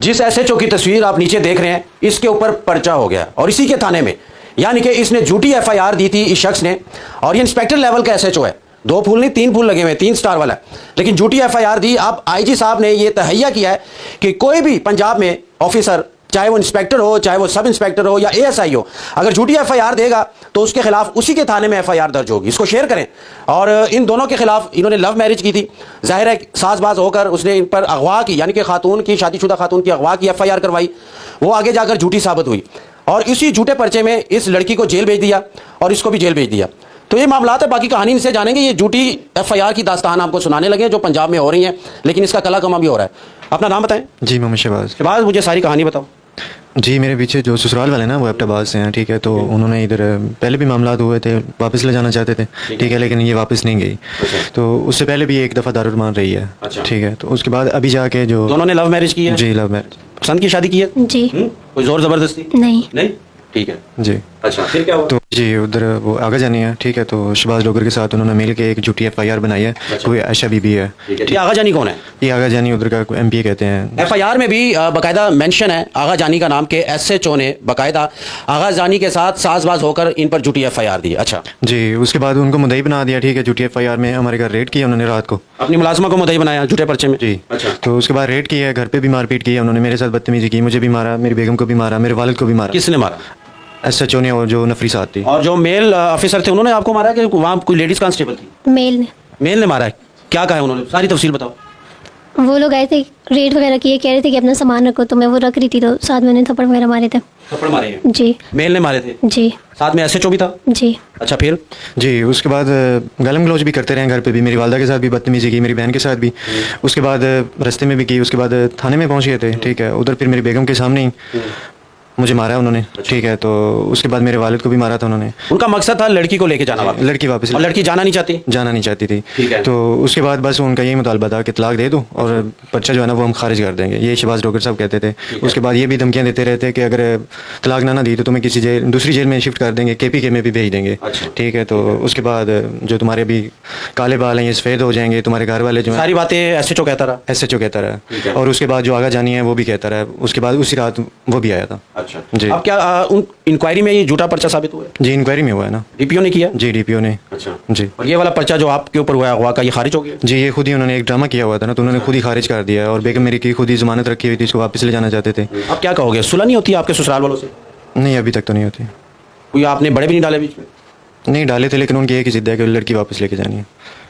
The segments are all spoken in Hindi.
जिस एसएचओ की तस्वीर आप नीचे देख रहे हैं, इसके ऊपर पर्चा हो गया और इसी के थाने में, यानी कि इसने झूठी एफआईआर दी थी इस शख्स ने। और ये इंस्पेक्टर लेवल का एसएचओ है, 2 फूल नहीं 3 फूल लगे हुए, 3 स्टार वाला है, लेकिन झूठी एफआईआर दी। अब आईजी साहब ने ये तहैया किया है कि कोई भी पंजाब में ऑफिसर, चाहे वो इंस्पेक्टर हो, चाहे वो सब इंस्पेक्टर हो या एएसआई हो, अगर झूठी एफआईआर देगा तो उसके खिलाफ उसी के थाने में एफआईआर दर्ज होगी। इसको शेयर करें। और इन दोनों के खिलाफ इन्होंने लव मैरिज की थी, जाहिर है साजबाज होकर उसने इन पर अगवा की, यानी कि खातून की, शादीशुदा खातून की अगवा की एफआईआर करवाई, वो आगे जाकर झूठी साबित हुई और इसी झूठे पर्चे में इस लड़की को जेल भेज दिया और इसको भी जेल भेज दिया। तो ये मामला है, बाकी कहानी इनसे जानेंगे। ये झूठी एफआईआर की दास्तान आपको सुनाने लगे जो पंजाब में हो रही है, लेकिन इसका कला कमा भी हो रहा है। अपना नाम बताएं। जी मोहम्मद शहबाज। शहबाज, मुझे सारी कहानी बताओ। जी मेरे पीछे जो ससुराल वाले ना वो एबटाबाद से हैं, ठीक है। तो उन्होंने इधर पहले भी मामला हुए थे, वापस ले जाना चाहते थे, ठीक है, लेकिन ये वापस नहीं गई। तो उससे पहले भी एक दफ़ा दारुल रही है, ठीक है। तो उसके बाद अभी जाके जो दोनों ने लव मैरिज की है। जी लव मैरिज। पसंद की शादी की है जी। कोई जोर जबरदस्ती नहीं। नहीं, ठीक है जी। अच्छा, फिर क्या हुआ? तो जी उधर वो आगे जानी है, ठीक है। तो शहबाज लोगर के साथ उन्होंने मिल के एक झूठी एफआईआर बनाई है। कोई आयशा बीबी है। ये आगा जानी कौन है? ये आगा जानी उधर का एमपी कहते हैं। एफआईआर में भी बाकायदा मेंशन है आगा जानी का नाम के एसएचओ ने बाकायदा आगा जानी के साथ साजबाज होकर इन पर झूठी एफआईआर दी। अच्छा जी, उसके बाद उनको मुद्दई बना दिया, ठीक है। झूठी एफआईआर में हमारे घर रेड किया उन्होंने रात को, अपनी मुलाजमा को मुद्दई बनाया झूठे पर्चे में। जी। अच्छा, तो उसके बाद रेड किया, घर पे भी मारपीट की उन्होंने, मेरे साथ बदतमीजी की, मुझे भी मारा, मेरी बेगम को भी मारा, मेरे वालिद को भी मारा। किसने मारा? एसएचओ ने और जो नफरी साथ थी। और जो मेल ऑफिसर थे उन्होंने आपको मारा कि वहाँ कोई लेडीज कांस्टेबल थी? मेल ने। मेल ने मारा है। क्या कहा है उन्होंने, सारी तफसील बताओ। वो लोग आए थे, रेड वगैरह किए, कह रहे थे कि अपना सामान रखो, तो मैं वो रख रही थी, तो साथ में थप्पड़ वगैरह मारे थे। थप्पड़ मारे हैं? जी। मेल ने मारे थे? जी। साथ में एसएचओ भी था? जी। अच्छा, फिर? जी, उसके बाद गलम गलौज भी करते रहे घर पे भी, मेरी वालदा के साथ भी बदतमीजी की, मेरी बहन के साथ भी। उसके बाद रास्ते में भी की, उसके बाद थाने में पहुंच गए थे, ठीक है। उधर फिर मेरी बेगम के सामने ही मुझे मारा उन्होंने, ठीक है। तो उसके बाद मेरे वालिद को भी मारा था उन्होंने। उनका मकसद था लड़की को लेके जाना वापस? लड़की वापस, और लड़की जाना नहीं चाहती थी, ठीक है। तो उसके बाद बस उनका यही मुतालबा था कि तलाक दे दो और पर्चा जो है ना वो हम खारिज कर देंगे, ये शहबाज लोगर साहब कहते थे। उसके बाद ये भी धमकियाँ देते रहते कि अगर तलाक ना दी तो तुम्हें किसी दूसरी जेल में शिफ्ट कर देंगे, केपीके में भी भेज देंगे, ठीक है। तो उसके बाद जो तुम्हारे भी काले बाल हैं ये सफ़ेद हो जाएंगे, तुम्हारे घर वाले जो सारी बातें एसएचओ कहता रहा। और उसके बाद जो आगा जानी है वो भी कहता रहा। उसके बाद उसी रात वो भी आया था। अच्छा जी। अब क्या उन इंक्वायरी में ये झूठा पर्चा साबित हुआ है? जी इंक्वायरी में हुआ है ना, डीपीओ ने किया? जी डीपीओ ने। अच्छा जी। और ये वाला पर्चा जो आपके ऊपर हुआ है अगवा का, ये खारिज हो गया? जी, ये खुद ही उन्होंने एक ड्रामा किया हुआ था ना, तो उन्होंने खुद ही खारिज कर दिया। और बेगम मेरी की खुद ही जमानत रखी हुई थी, इसको वापस ले जाना चाहते थे। अब क्या कहोगे, सुलह नहीं होती आपके ससुराल वालों से? नहीं अभी तक तो नहीं होती। कोई आपने बड़े भी नहीं डाले बीच में? नहीं डाले थे, लेकिन उनकी एक ही जिद है कि लड़की वापस लेके जानी है।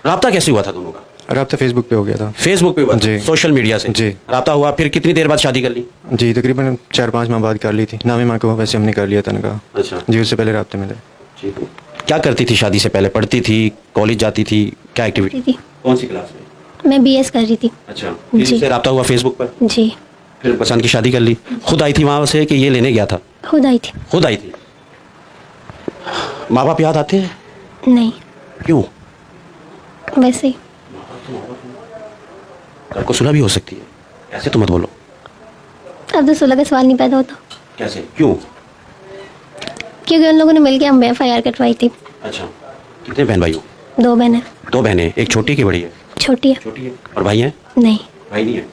राब्ता कैसे हुआ था दोनों का? राब्ता फेसबुक पे हो गया था। फेसबुक पे हुआ? जी। सोशल मीडिया से? जी। राब्ता हुआ, फिर कितनी देर बाद शादी कर ली? जी तकरीबन 4-5 माह बाद कर ली थी। नामे माँ को वैसे हमने कर लिया था उनका। अच्छा जी, उससे पहले राब्ते में थे। क्या करती थी शादी से पहले? पढ़ती थी, कॉलेज जाती थी, क्या एक्टिविटी? थी। कौन सी क्लास में? मैं बीएस कर रही थी। अच्छा, जी। फिर राब्ता हुआ फेसबुक पर? जी। फिर पसंद की शादी कर ली? खुद आई थी वहाँ से कि ये लेने गया था? खुद आई थी। खुद आई थी। माँ बाप याद आते हैं? नहीं। क्यों? वैसे ही। कल को सुलह भी हो सकती है, ऐसे तो मत बोलो। अब तो सुलह का सवाल नहीं पैदा होता। कैसे, क्यों? क्योंकि उन लोगों ने मिलकर हम एफआईआर कटवाई थी। अच्छा, कितने बहन भाई हो? 2 बहनें। 2 बहनें, एक छोटी की बड़ी है? छोटी है। छोटी है। और भाई है? नहीं। भाई नहीं है।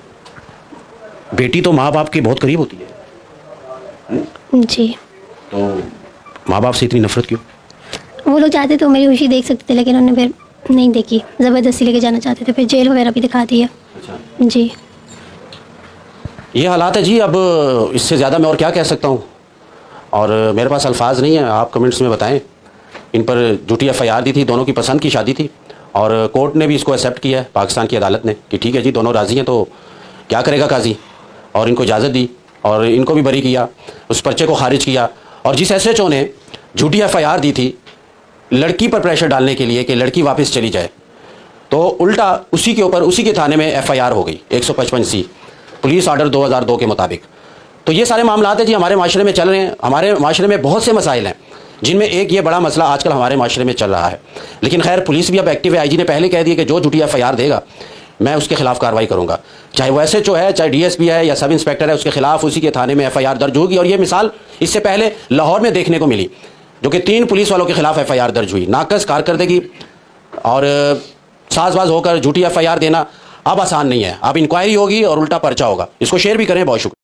बेटी तो माँ बाप के बहुत करीब होती है। जी। तो माँ बाप से इतनी नफरत क्यों? वो लोग चाहते तो मेरी खुशी देख सकते थे, लेकिन उन्होंने फिर नहीं देखी, ज़बरदस्ती लेके जाना चाहते थे, फिर जेल वगैरह भी दिखा दिया। अच्छा, जी। ये हालात है जी। अब इससे ज़्यादा मैं और क्या कह सकता हूँ, और मेरे पास अल्फाज नहीं है, आप कमेंट्स में बताएं। इन पर झूठी एफआईआर दी थी, दोनों की पसंद की शादी थी, और कोर्ट ने भी इसको एक्सेप्ट किया है, पाकिस्तान की अदालत ने, कि ठीक है जी दोनों राज़ी हैं। तो क्या करेगा काजी, और इनको इजाज़त दी और इनको भी बरी किया, उस पर्चे को खारिज किया। और जिस एसएचओ ने झूठी एफआईआर दी थी लड़की पर प्रेशर डालने के लिए कि लड़की वापस चली जाए, तो उल्टा उसी के ऊपर उसी के थाने में एफआईआर हो गई 155C पुलिस ऑर्डर 2002 के मुताबिक। तो ये सारे मामला हैं जी हमारे माशरे में चल रहे हैं। हमारे माशरे में बहुत से मसाइल हैं, जिनमें एक ये बड़ा मसला आजकल हमारे माशरे में चल रहा है। लेकिन खैर पुलिस भी अब एक्टिव है। आईजी ने पहले कह दिया कि जो झूठी एफआईआर देगा मैं उसके खिलाफ कार्रवाई करूंगा, चाहे वो एसएचओ है, चाहे डीएसपी है या सब इंस्पेक्टर है, उसके खिलाफ उसी के थाने में एफआईआर दर्ज होगी। और ये मिसाल इससे पहले लाहौर में देखने को मिली, जो कि 3 पुलिस वालों के खिलाफ एफआईआर दर्ज हुई। नाकस कारकर्दगी और साजबाज होकर झूठी एफआईआर देना अब आसान नहीं है। अब इंक्वायरी होगी और उल्टा पर्चा होगा। इसको शेयर भी करें। बहुत शुक्रिया।